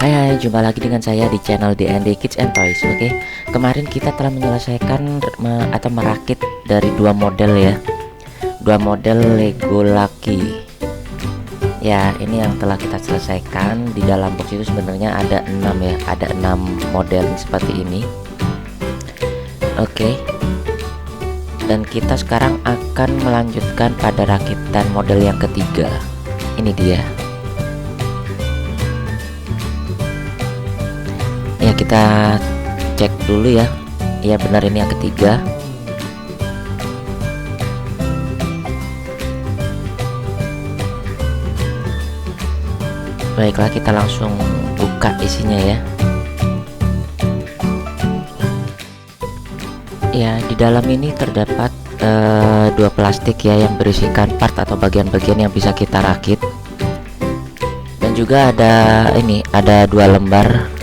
Hai, jumpa lagi dengan saya di channel DND Kids and Toys. Oke, kemarin kita telah menyelesaikan atau merakit dari dua model ya, dua model Lego Lucky. Ya, ini yang telah kita selesaikan. Di dalam box itu sebenarnya ada 6 ya, ada 6 model seperti ini. Oke, dan kita sekarang akan melanjutkan pada rakitan model yang ketiga. Ini dia. Ya, kita cek dulu ya. Ya, benar, ini yang ketiga. Baiklah, kita langsung buka isinya ya. Ya, di dalam ini terdapat dua plastik ya yang berisikan part atau bagian-bagian yang bisa kita rakit. Dan juga ada ini, ada dua lembar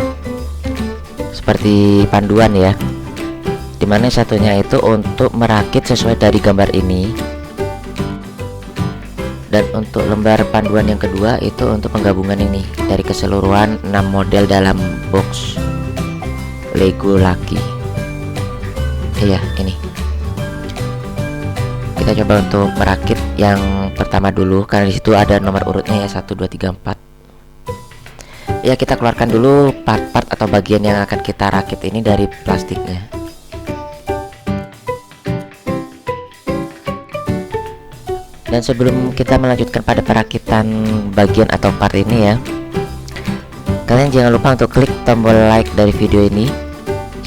seperti panduan ya, dimana satunya itu untuk merakit sesuai dari gambar ini, dan untuk lembar panduan yang kedua itu untuk penggabungan ini dari keseluruhan 6 model dalam box Lego Lucky. Iya, ini kita coba untuk merakit yang pertama dulu, karena disitu ada nomor urutnya ya, 1 2 3 4. Ya, kita keluarkan dulu part-part atau bagian yang akan kita rakit ini dari plastiknya. Dan sebelum kita melanjutkan pada perakitan bagian atau part ini ya, kalian jangan lupa untuk klik tombol like dari video ini,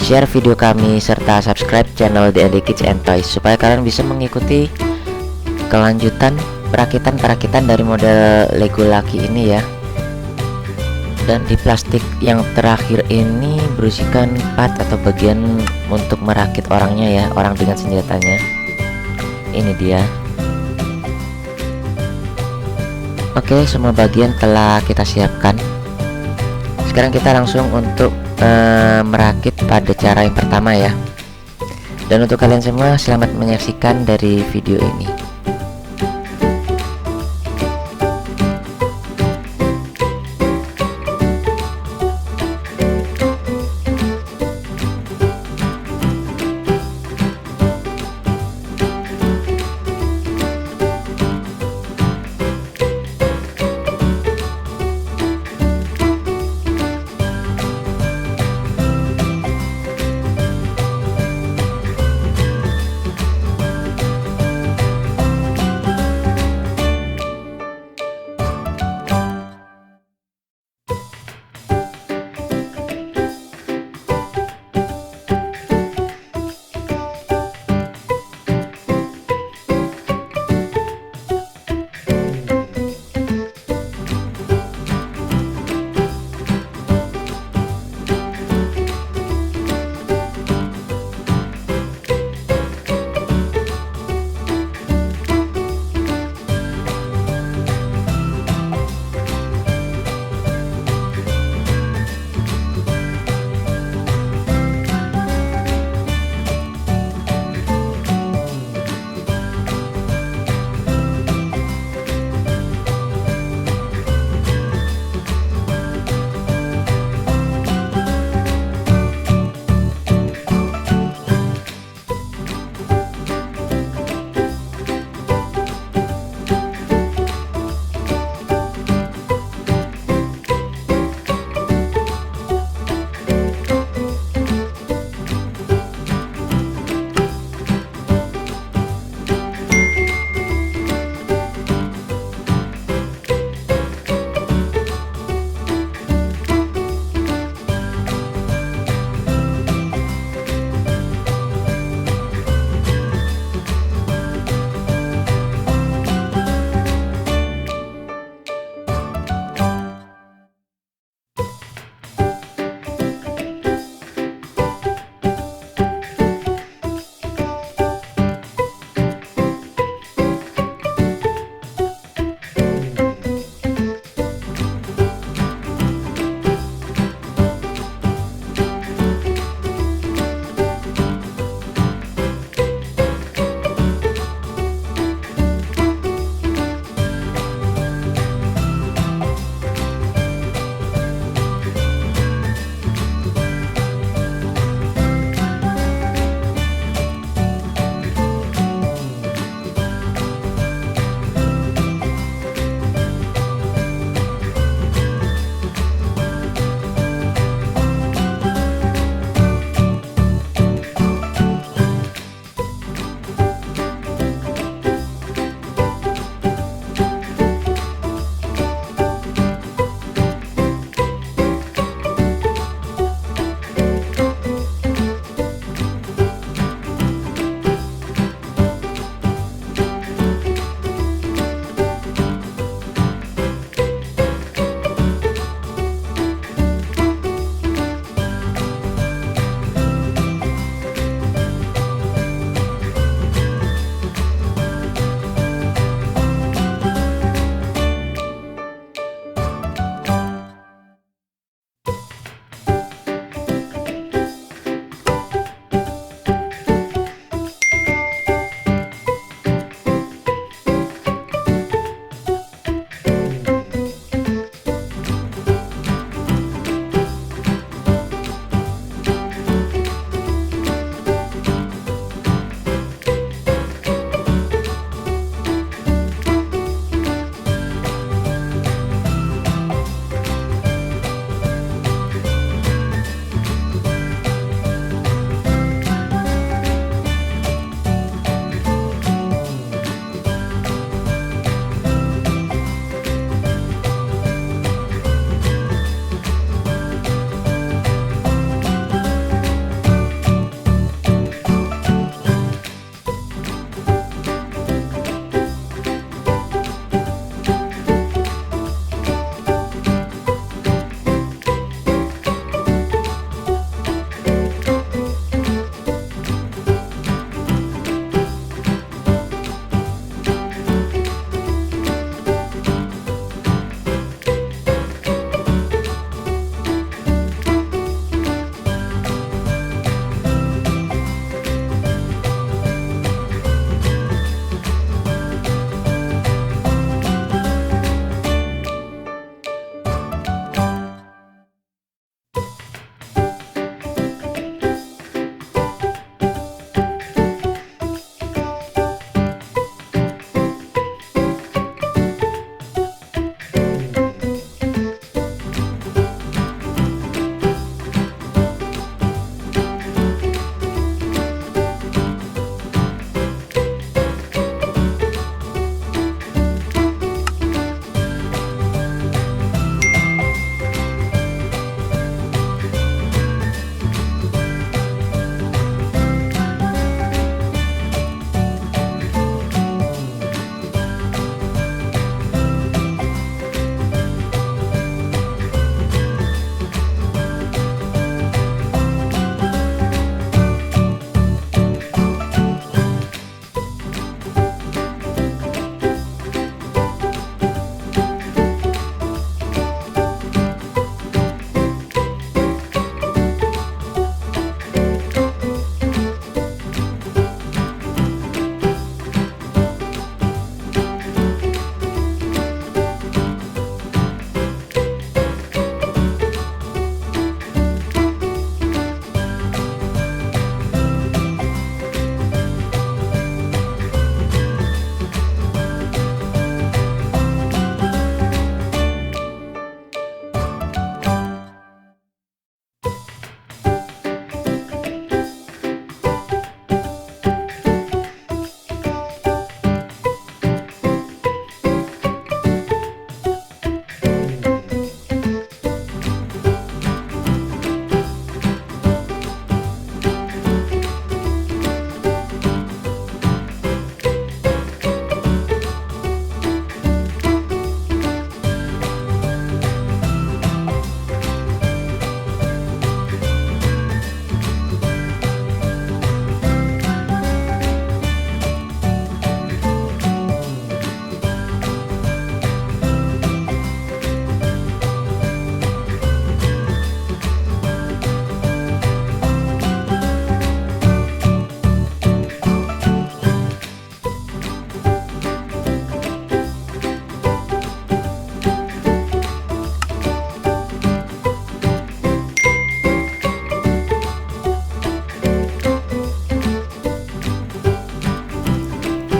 share video kami, serta subscribe channel DND Kids and Toys supaya kalian bisa mengikuti kelanjutan perakitan dari model Lego Lucky ini ya. Dan di plastik yang terakhir ini berisikan part atau bagian untuk merakit orangnya ya, orang dengan senjatanya. Ini dia. Oke, semua bagian telah kita siapkan. Sekarang kita langsung untuk merakit pada cara yang pertama ya. Dan untuk kalian semua, selamat menyaksikan dari video ini.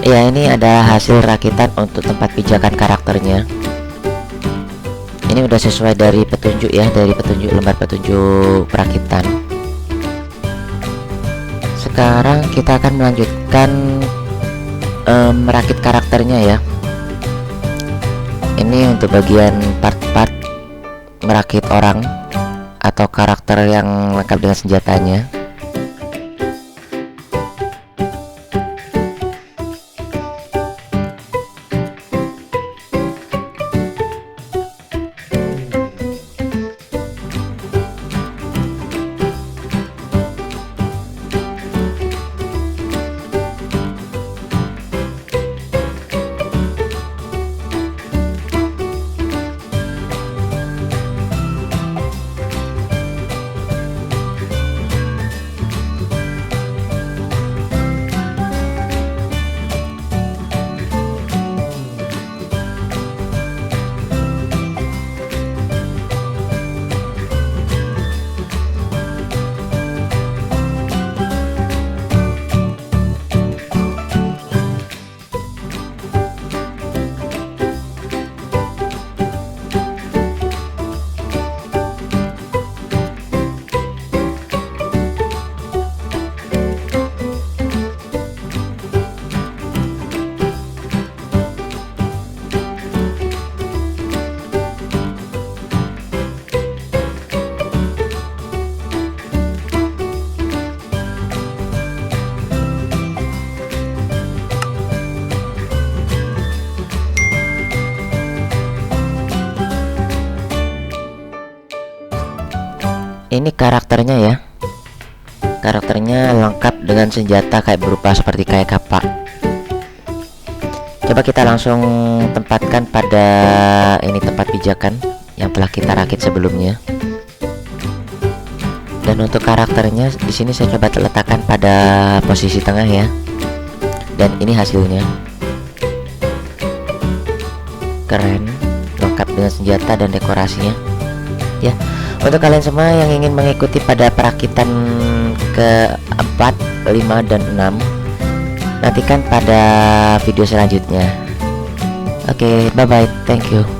Ya, ini ada hasil rakitan untuk tempat pijakan karakternya. Ini udah sesuai dari petunjuk ya, dari petunjuk lembar petunjuk perakitan. Sekarang kita akan melanjutkan merakit karakternya ya. Ini untuk bagian part-part merakit orang atau karakter yang lengkap dengan senjatanya. Ini karakternya ya, karakternya lengkap dengan senjata kayak berupa seperti kayak kapak. Coba kita langsung tempatkan pada ini tempat pijakan yang telah kita rakit sebelumnya. Dan untuk karakternya di sini saya coba letakkan pada posisi tengah ya. Dan ini hasilnya. Keren, lengkap dengan senjata dan dekorasinya. Ya. Untuk kalian semua yang ingin mengikuti pada perakitan ke-4, 5, dan 6, nantikan pada video selanjutnya. Oke, bye-bye, thank you.